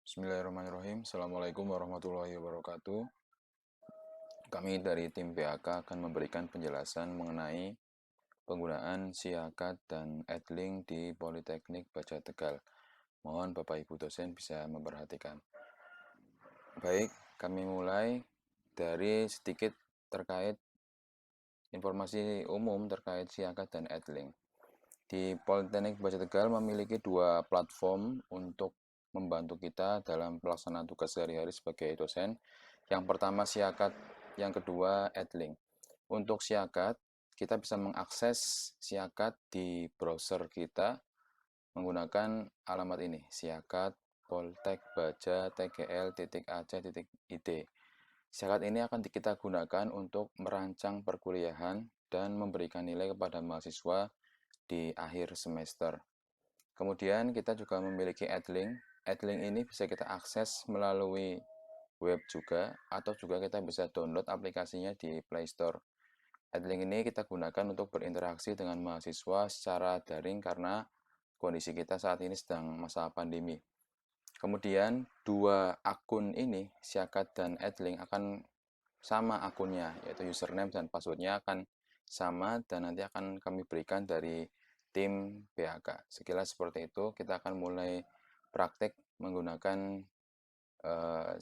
Bismillahirrahmanirrahim. Assalamualaikum warahmatullahi wabarakatuh. Kami dari tim PAK akan memberikan penjelasan mengenai penggunaan siakat dan edlink di Politeknik Baja Tegal. Mohon Bapak Ibu dosen bisa memperhatikan. Baik, kami mulai dari sedikit terkait informasi umum terkait siakat dan edlink. Di Politeknik Baja Tegal memiliki dua platform untuk membantu kita dalam pelaksanaan tugas sehari-hari sebagai dosen. Yang pertama siakat, yang kedua edlink. Untuk siakat, kita bisa mengakses siakat di browser kita menggunakan alamat ini, siakat poltekbaja.tgl.ac.id. Siakat ini akan kita gunakan untuk merancang perkuliahan dan memberikan nilai kepada mahasiswa di akhir semester. Kemudian kita juga memiliki Edlink. Edlink ini bisa kita akses melalui web juga, atau juga kita bisa download aplikasinya di Play Store. Edlink ini kita gunakan untuk berinteraksi dengan mahasiswa secara daring karena kondisi kita saat ini sedang masa pandemi. Kemudian dua akun ini, Siakat dan Edlink, akan sama akunnya, yaitu username dan passwordnya akan sama dan nanti akan kami berikan dari tim PHK. Sekilas seperti itu, kita akan mulai praktek menggunakan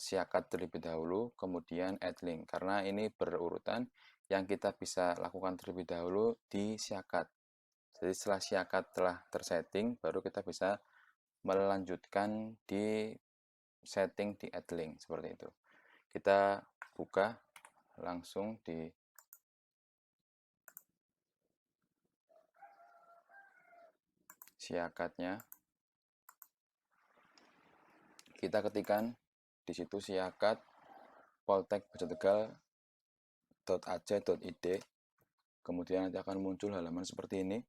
siakat terlebih dahulu, kemudian edlink. Karena ini berurutan, yang kita bisa lakukan terlebih dahulu di siakat. Jadi setelah siakat telah tersetting, baru kita bisa melanjutkan di setting di edlink, seperti itu. Kita buka langsung di siakatnya. Kita ketikkan di situ siakat poltek.bajategal.ac.id. Kemudian nanti akan muncul halaman seperti ini.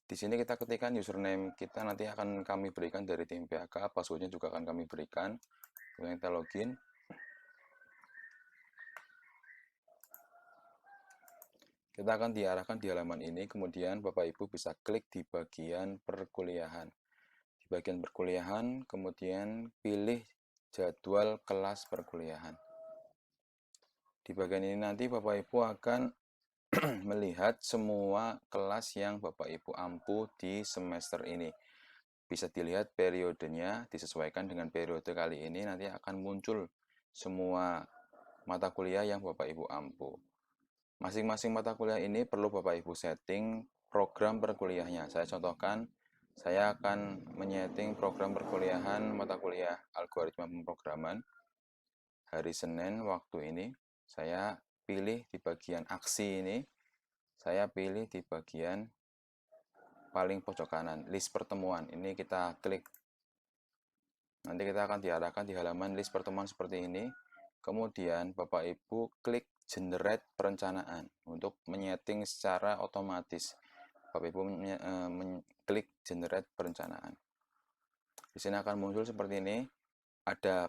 Di sini kita ketikkan username kita, nanti akan kami berikan dari tim PHK, passwordnya juga akan kami berikan. Kemudian kita login. Kita akan diarahkan di halaman ini, kemudian Bapak Ibu bisa klik di bagian perkuliahan. Di bagian perkuliahan, kemudian pilih jadwal kelas perkuliahan. Di bagian ini nanti Bapak Ibu akan melihat semua kelas yang Bapak Ibu ampu di semester ini. Bisa dilihat periodenya, disesuaikan dengan periode kali ini, nanti akan muncul semua mata kuliah yang Bapak Ibu ampu. Masing-masing mata kuliah ini perlu Bapak Ibu setting program perkuliahnya. Saya contohkan, saya akan menyeting program perkuliahan mata kuliah algoritma pemrograman. Hari Senin waktu ini, saya pilih di bagian aksi ini, saya pilih di bagian paling pojok kanan, list pertemuan. Ini kita klik. Nanti kita akan diarahkan di halaman list pertemuan seperti ini. Kemudian Bapak Ibu klik generate perencanaan untuk menyeting secara otomatis. Bapak Ibu klik generate perencanaan. Di sini akan muncul seperti ini. Ada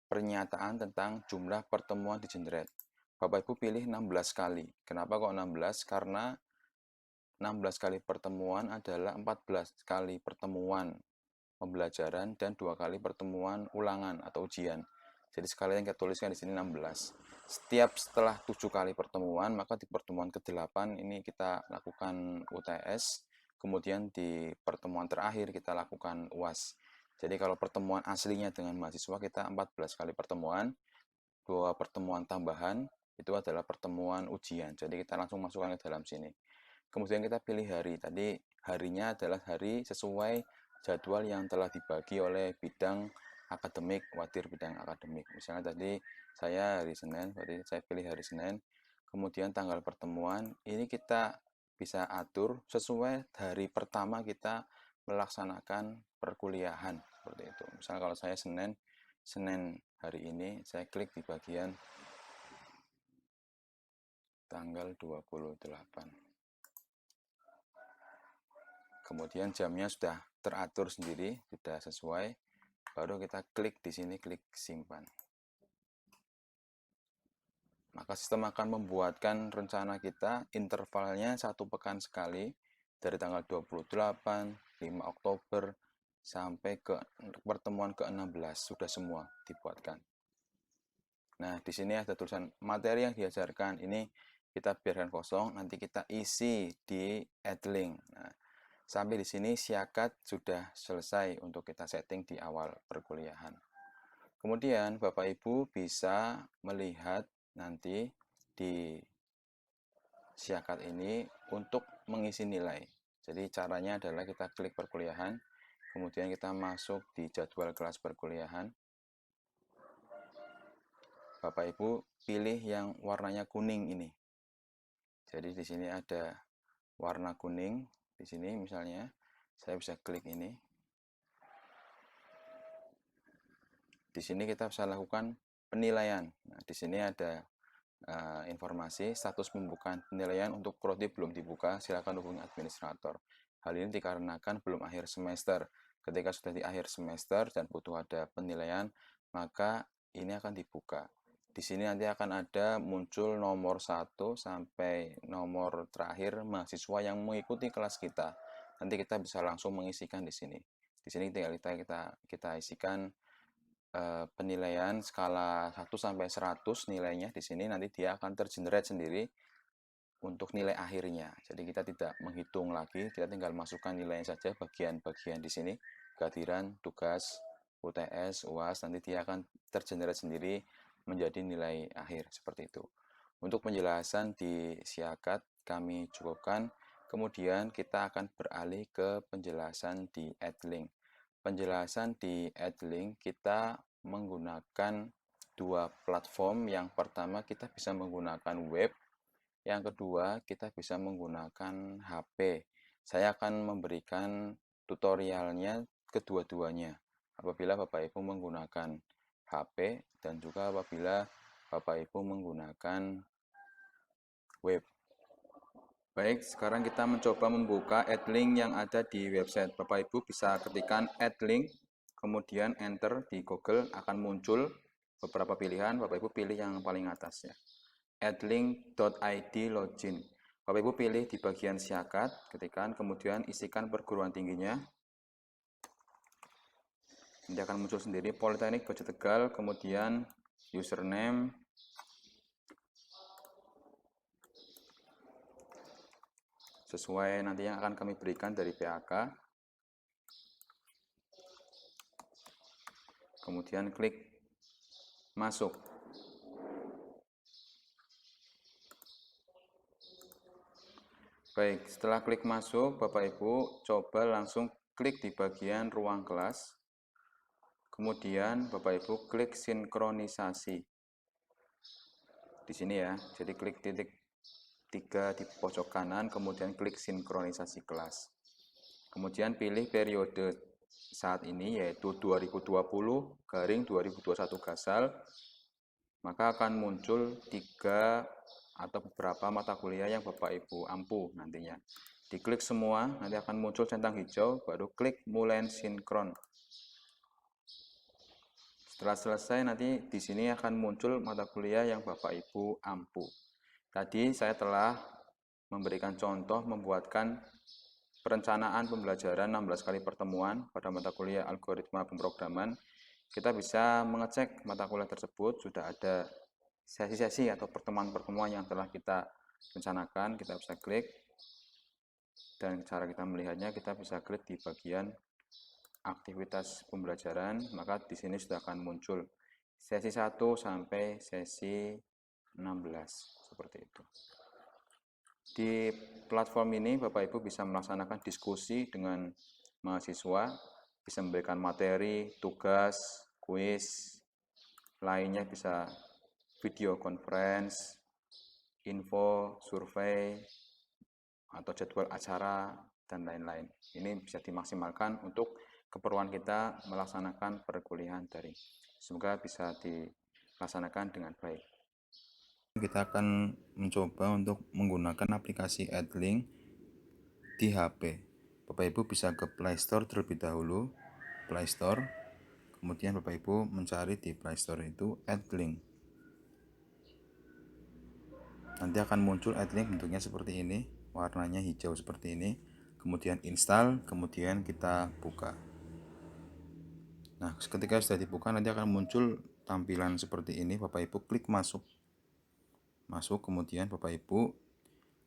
pernyataan tentang jumlah pertemuan di generate. Bapak Ibu pilih 16 kali. Kenapa kok 16? Karena 16 kali pertemuan adalah 14 kali pertemuan pembelajaran dan 2 kali pertemuan ulangan atau ujian. Jadi sekalian kita tuliskan di sini 16. Setiap setelah 7 kali pertemuan, maka di pertemuan ke-8 ini kita lakukan UTS, kemudian di pertemuan terakhir kita lakukan UAS. Jadi kalau pertemuan aslinya dengan mahasiswa kita 14 kali pertemuan, 2 pertemuan tambahan itu adalah pertemuan ujian. Jadi kita langsung masukkan ke dalam sini. Kemudian kita pilih hari. Tadi harinya adalah hari sesuai jadwal yang telah dibagi oleh bidang akademik, wadir bidang akademik. Misalnya tadi saya hari Senin, berarti saya pilih hari Senin. Kemudian tanggal pertemuan, ini kita bisa atur sesuai hari pertama kita melaksanakan perkuliahan, seperti itu. Misalnya kalau saya Senin hari ini, saya klik di bagian tanggal 28. Kemudian jamnya sudah teratur sendiri, sudah sesuai. Baru kita klik di sini, klik simpan. Maka sistem akan membuatkan rencana kita intervalnya 1 pekan sekali dari tanggal 28, 5 Oktober, sampai ke pertemuan ke-16 sudah semua dibuatkan. Nah, di sini ada tulisan materi yang diajarkan. Ini kita biarkan kosong, nanti kita isi di add link. Nah, sampai di sini Siakat sudah selesai untuk kita setting di awal perkuliahan. Kemudian Bapak Ibu bisa melihat nanti di Siakat ini untuk mengisi nilai. Jadi caranya adalah kita klik perkuliahan, kemudian kita masuk di jadwal kelas perkuliahan. Bapak Ibu pilih yang warnanya kuning ini. Jadi di sini ada warna kuning. Di sini misalnya saya bisa klik ini. Di sini kita bisa lakukan penilaian. Nah, di sini ada informasi status pembukaan penilaian untuk prodi belum dibuka, silakan hubungi administrator. Hal ini dikarenakan belum akhir semester. Ketika sudah di akhir semester dan butuh ada penilaian, maka ini akan dibuka. Di sini nanti akan ada muncul nomor 1 sampai nomor terakhir mahasiswa yang mengikuti kelas kita. Nanti kita bisa langsung mengisikan di sini. Di sini tinggal kita isikan penilaian skala 1 sampai 100 nilainya di sini nanti dia akan tergenerate sendiri untuk nilai akhirnya. Jadi kita tidak menghitung lagi, kita tinggal masukkan nilainya saja bagian-bagian di sini, kehadiran, tugas, UTS, UAS, nanti dia akan tergenerate sendiri menjadi nilai akhir seperti itu. Untuk penjelasan di Siakat kami cukupkan, kemudian kita akan beralih ke penjelasan di AddLink. Penjelasan di AddLink kita menggunakan dua platform. Yang pertama kita bisa menggunakan web, yang kedua kita bisa menggunakan HP. Saya akan memberikan tutorialnya kedua-duanya apabila Bapak Ibu menggunakan HP dan juga apabila Bapak Ibu menggunakan web. Baik, sekarang kita mencoba membuka AddLink yang ada di website. Bapak Ibu bisa ketikkan AddLink, kemudian enter di Google, akan muncul beberapa pilihan. Bapak Ibu pilih yang paling atas ya. Addlink.id login. Bapak Ibu pilih di bagian Siakat, ketikkan, kemudian isikan perguruan tingginya. Nanti akan muncul sendiri Politeknik Baja Tegal, kemudian username, sesuai nanti yang akan kami berikan dari PAK. Kemudian klik masuk. Baik, setelah klik masuk, Bapak Ibu coba langsung klik di bagian ruang kelas. Kemudian Bapak Ibu klik sinkronisasi. Di sini ya, jadi klik titik 3 di pojok kanan, kemudian klik sinkronisasi kelas. Kemudian pilih periode saat ini yaitu 2020-2021 Gasal, maka akan muncul 3 atau beberapa mata kuliah yang Bapak Ibu ampu nantinya. Diklik semua, nanti akan muncul centang hijau, baru klik mulai sinkron. Setelah selesai nanti di sini akan muncul mata kuliah yang Bapak Ibu ampu. Tadi saya telah memberikan contoh membuatkan perencanaan pembelajaran 16 kali pertemuan pada mata kuliah algoritma pemrograman. Kita bisa mengecek mata kuliah tersebut sudah ada sesi-sesi atau pertemuan-pertemuan yang telah kita rencanakan. Kita bisa klik, dan cara kita melihatnya kita bisa klik di bagian aktivitas pembelajaran, maka di sini sudah akan muncul sesi 1 sampai sesi 16 seperti itu. Di platform ini Bapak Ibu bisa melaksanakan diskusi dengan mahasiswa, bisa memberikan materi, tugas, kuis, lainnya bisa video conference, info, survei, atau jadwal acara, dan lain-lain. Ini bisa dimaksimalkan untuk keperluan kita melaksanakan perkuliahan daring. Semoga bisa dilaksanakan dengan baik. Kita akan mencoba untuk menggunakan aplikasi AddLink di HP. Bapak Ibu bisa ke Play Store terlebih dahulu, Play Store. Kemudian Bapak Ibu mencari di Play Store itu AddLink. Nanti akan muncul AddLink bentuknya seperti ini, warnanya hijau seperti ini. Kemudian install, kemudian kita buka. Nah, ketika sudah dibuka nanti akan muncul tampilan seperti ini. Bapak Ibu klik masuk. Masuk, kemudian Bapak Ibu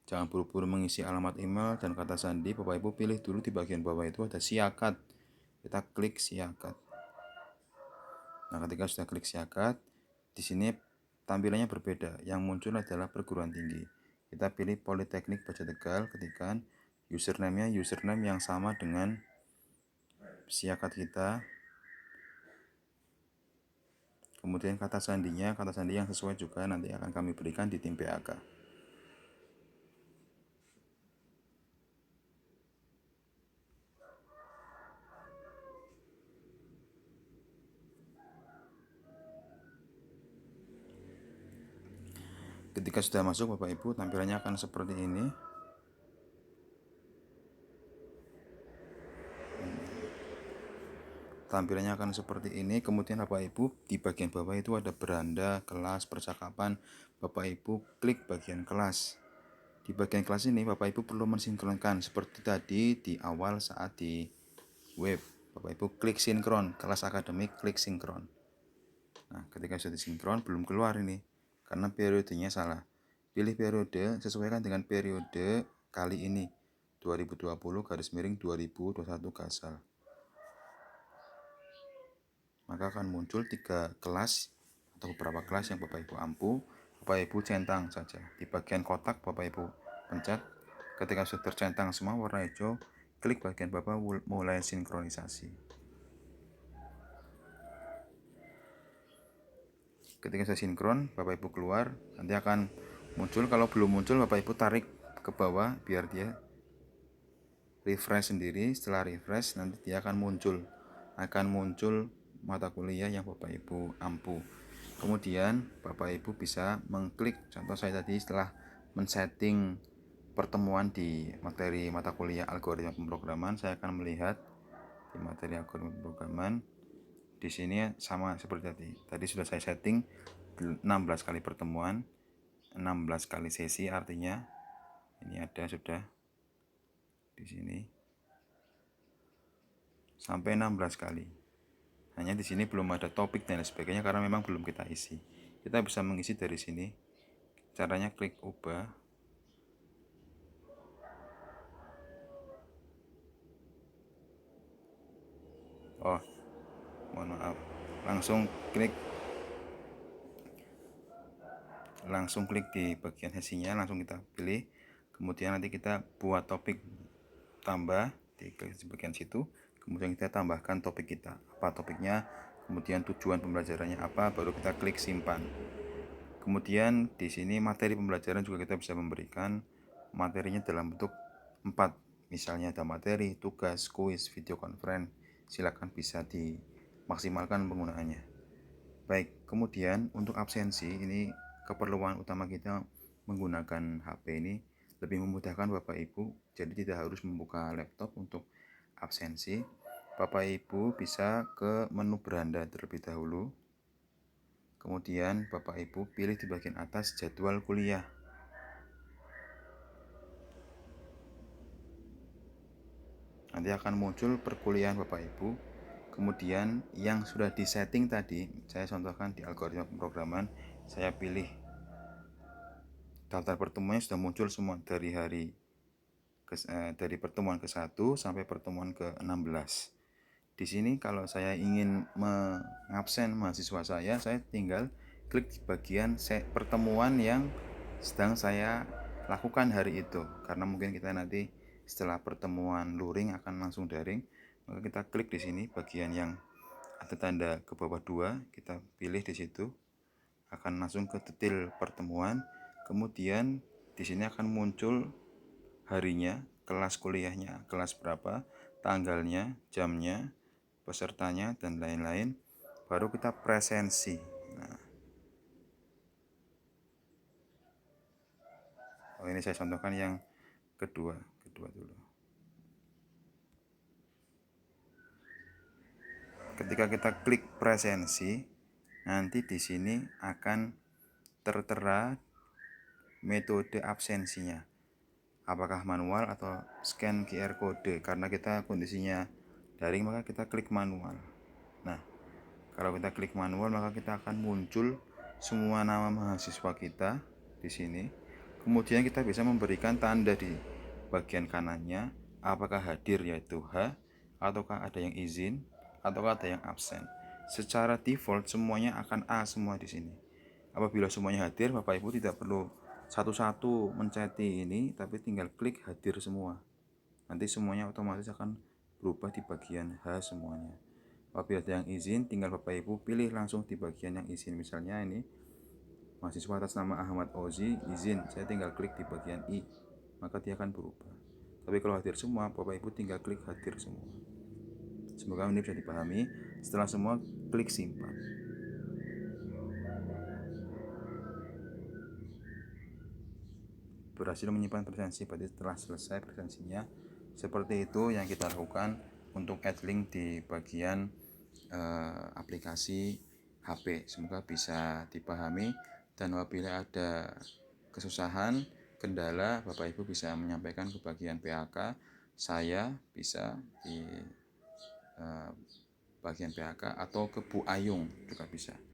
jangan buru-buru mengisi alamat email dan kata sandi. Bapak Ibu pilih dulu di bagian bawah itu ada siakat. Kita klik siakat. Nah, ketika sudah klik siakat, di sini tampilannya berbeda. Yang muncul adalah perguruan tinggi. Kita pilih Politeknik Baja Tegal, ketikkan username-nya username yang sama dengan siakat kita. Kemudian kata sandinya, kata sandi yang sesuai juga nanti akan kami berikan di tim PAK. Ketika sudah masuk Bapak Ibu, tampilannya akan seperti ini. Tampilannya akan seperti ini. Kemudian Bapak Ibu di bagian bawah itu ada beranda, kelas, percakapan. Bapak Ibu klik bagian kelas. Di bagian kelas ini Bapak Ibu perlu mensinkronkan seperti tadi di awal saat di web. Bapak Ibu klik sinkron, kelas akademik klik sinkron. Nah, ketika sudah disinkron belum keluar ini karena periodenya salah. Pilih periode, sesuaikan dengan periode kali ini 2020-2021 Gasal. Maka akan muncul 3 kelas atau beberapa kelas yang Bapak Ibu ampu. Bapak Ibu centang saja di bagian kotak. Bapak Ibu pencet. Ketika sudah tercentang semua warna hijau, klik bagian bawah mulai sinkronisasi. Ketika saya sinkron, Bapak Ibu keluar, nanti akan muncul. Kalau belum muncul, Bapak Ibu tarik ke bawah biar dia refresh sendiri. Setelah refresh nanti dia akan muncul mata kuliah yang Bapak Ibu ampu. Kemudian Bapak Ibu bisa mengklik, contoh saya tadi setelah men-setting pertemuan di materi mata kuliah algoritma pemrograman, saya akan melihat di materi algoritma pemrograman. Di sini sama seperti tadi. Tadi sudah saya setting 16 kali pertemuan, 16 kali sesi, artinya ini ada sudah di sini sampai 16 kali. Hanya di sini belum ada topik dan sebagainya karena memang belum kita isi. Kita bisa mengisi dari sini. Caranya klik ubah. Oh, mohon maaf. Langsung klik di bagian sesinya, langsung kita pilih. Kemudian nanti kita buat topik tambah di bagian situ. Kemudian kita tambahkan topik kita. Apa topiknya? Kemudian tujuan pembelajarannya apa? Baru kita klik simpan. Kemudian di sini materi pembelajaran juga kita bisa memberikan materinya dalam bentuk 4. Misalnya ada materi, tugas, kuis, video conference. Silakan bisa dimaksimalkan penggunaannya. Baik, kemudian untuk absensi ini keperluan utama kita menggunakan HP ini lebih memudahkan Bapak Ibu, jadi tidak harus membuka laptop untuk absensi. Bapak Ibu bisa ke menu beranda terlebih dahulu. Kemudian Bapak Ibu pilih di bagian atas jadwal kuliah. Nanti akan muncul perkuliahan Bapak Ibu. Kemudian yang sudah disetting tadi, saya contohkan di algoritma pemrograman, saya pilih daftar pertemuannya sudah muncul semua dari pertemuan ke-1 sampai pertemuan ke-16. Di sini kalau saya ingin mengabsen mahasiswa saya tinggal klik di bagian pertemuan yang sedang saya lakukan hari itu. Karena mungkin kita nanti setelah pertemuan luring akan langsung daring, maka kita klik di sini bagian yang ada tanda ke bawah 2, kita pilih di situ, akan langsung ke detail pertemuan. Kemudian di sini akan muncul harinya, kelas kuliahnya, kelas berapa, tanggalnya, jamnya, pesertanya, dan lain-lain. Baru kita presensi. Nah, ini saya contohkan yang kedua dulu. Ketika kita klik presensi, nanti di sini akan tertera metode absensinya. Apakah manual atau scan QR code? Karena kita kondisinya daring maka kita klik manual. Nah, Kalau kita klik manual, maka kita akan muncul semua nama mahasiswa kita di sini. Kemudian kita bisa memberikan tanda di bagian kanannya, apakah hadir yaitu H, ataukah ada yang izin, ataukah ada yang absen. Secara default semuanya akan A semua di sini. Apabila semuanya hadir, Bapak Ibu tidak perlu satu-satu menceti ini, tapi tinggal klik hadir semua. Nanti semuanya otomatis akan berubah di bagian H semuanya. Apabila ada yang izin, tinggal Bapak Ibu pilih langsung di bagian yang izin. Misalnya ini mahasiswa atas nama Ahmad Ozi izin, saya tinggal klik di bagian I, maka dia akan berubah. Tapi kalau hadir semua, Bapak Ibu tinggal klik hadir semua. Semoga ini bisa dipahami. Setelah semua, klik simpan. Berhasil menyimpan presensi, berarti setelah selesai presensinya. Seperti itu yang kita lakukan untuk add link di bagian aplikasi HP. Semoga bisa dipahami, dan apabila ada kesusahan, kendala, Bapak Ibu bisa menyampaikan ke bagian PHK. Saya bisa di bagian PHK atau ke Bu Ayung juga bisa.